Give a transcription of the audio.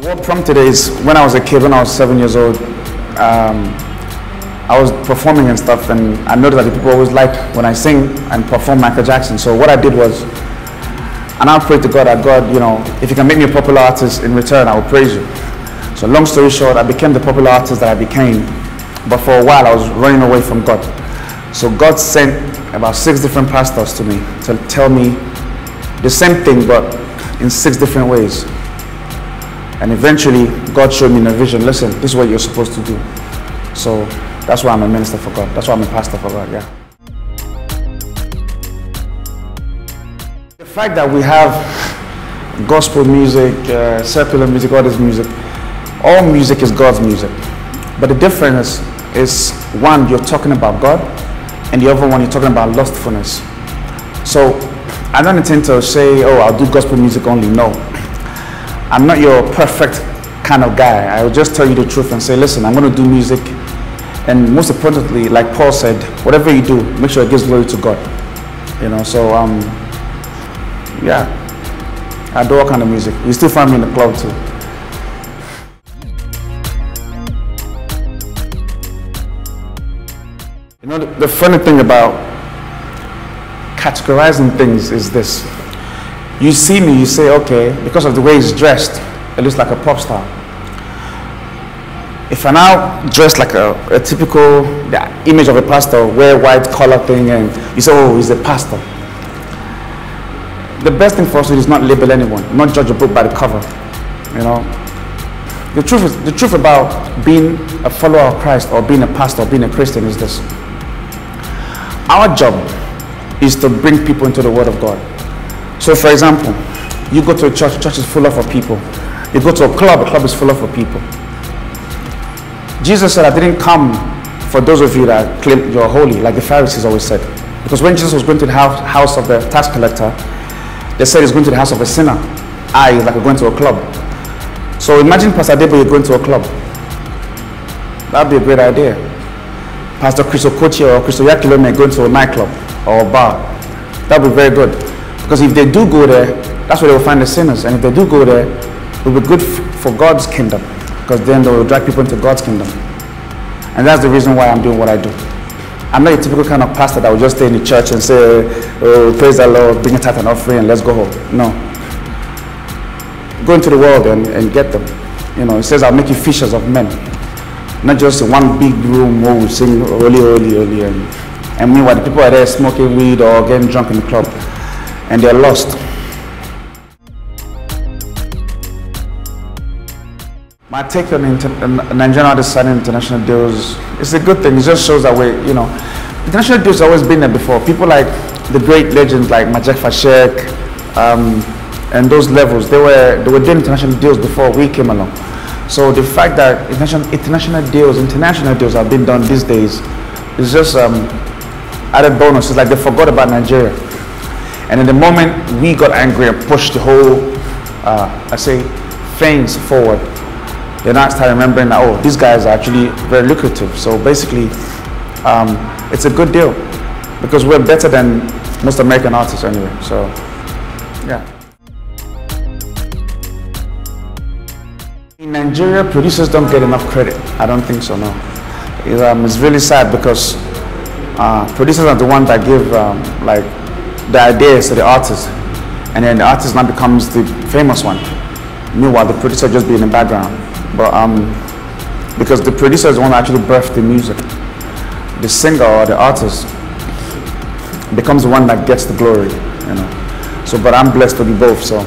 What prompted it is when I was a kid, when I was 7 years old, I was performing and stuff, and I noticed that the people always like when I sing and perform Michael Jackson. So what I did was, and I prayed to God that God, you know, if you can make me a popular artist in return, I will praise you. So long story short, I became the popular artist that I became, but for a while I was running away from God. So God sent about 6 different pastors to me to tell me the same thing, but in 6 different ways. And eventually, God showed me in a vision, listen, this is what you're supposed to do. So that's why I'm a minister for God. That's why I'm a pastor for God, yeah. The fact that we have gospel music, secular music, all this music, all music is God's music. But the difference is, one, you're talking about God, and the other one, you're talking about lustfulness. So I don't intend to say, oh, I'll do gospel music only. No. I'm not your perfect kind of guy. I will just tell you the truth and say, listen, I'm going to do music. And most importantly, like Paul said, whatever you do, make sure it gives glory to God. You know, so, yeah. I do all kind of music. You still find me in the club too. You know, the funny thing about categorizing things is this. You see me, you say, okay, because of the way he's dressed, it looks like a pop star. If I now dress like a typical image of a pastor, wear white collar thing, and you say, oh, he's a pastor. The best thing for us is not label anyone, not judge a book by the cover. You know, the truth about being a follower of Christ or being a pastor or being a Christian is this. Our job is to bring people into the Word of God. So for example, you go to a church, church is full of people. You go to a club is full of people. Jesus said, I didn't come for those of you that claim you're holy, like the Pharisees always said. Because when Jesus was going to the house of the tax collector, they said he's going to the house of a sinner. It's like going to a club. So imagine Pastor Debo going to a club. That'd be a great idea. Pastor Chris Okochi or Chris Oyakilome going to a nightclub or a bar. That'd be very good. Because if they do go there, that's where they will find the sinners. And if they do go there, it will be good for God's kingdom. Because then they will drag people into God's kingdom. And that's the reason why I'm doing what I do. I'm not a typical kind of pastor that will just stay in the church and say, oh, praise the Lord, bring a tithe and offering and let's go home. No. Go into the world and get them. You know, it says, I'll make you fishers of men. Not just in one big room where we sing holy, holy, holy. And meanwhile, the people are there smoking weed or getting drunk in the club. And they're lost. My take on Nigerian artists signing international deals, it's a good thing. It just shows that you know, international deals have always been there before. People like the great legends like Majek Fashek and those levels, they were doing international deals before we came along. So the fact that international deals have been done these days is just added bonus. It's like they forgot about Nigeria. And in the moment we got angry and pushed the whole, things forward, they now start remembering that, oh, these guys are actually very lucrative. So basically, it's a good deal because we're better than most American artists anyway. So, yeah. In Nigeria, producers don't get enough credit. I don't think so, no. It's really sad because producers are the ones that give like the ideas to the artist, and then the artist now becomes the famous one. Meanwhile, the producer just be in the background. But because the producer is the one that actually birthed the music, the singer or the artist becomes the one that gets the glory, you know. So, but I'm blessed to be both. So.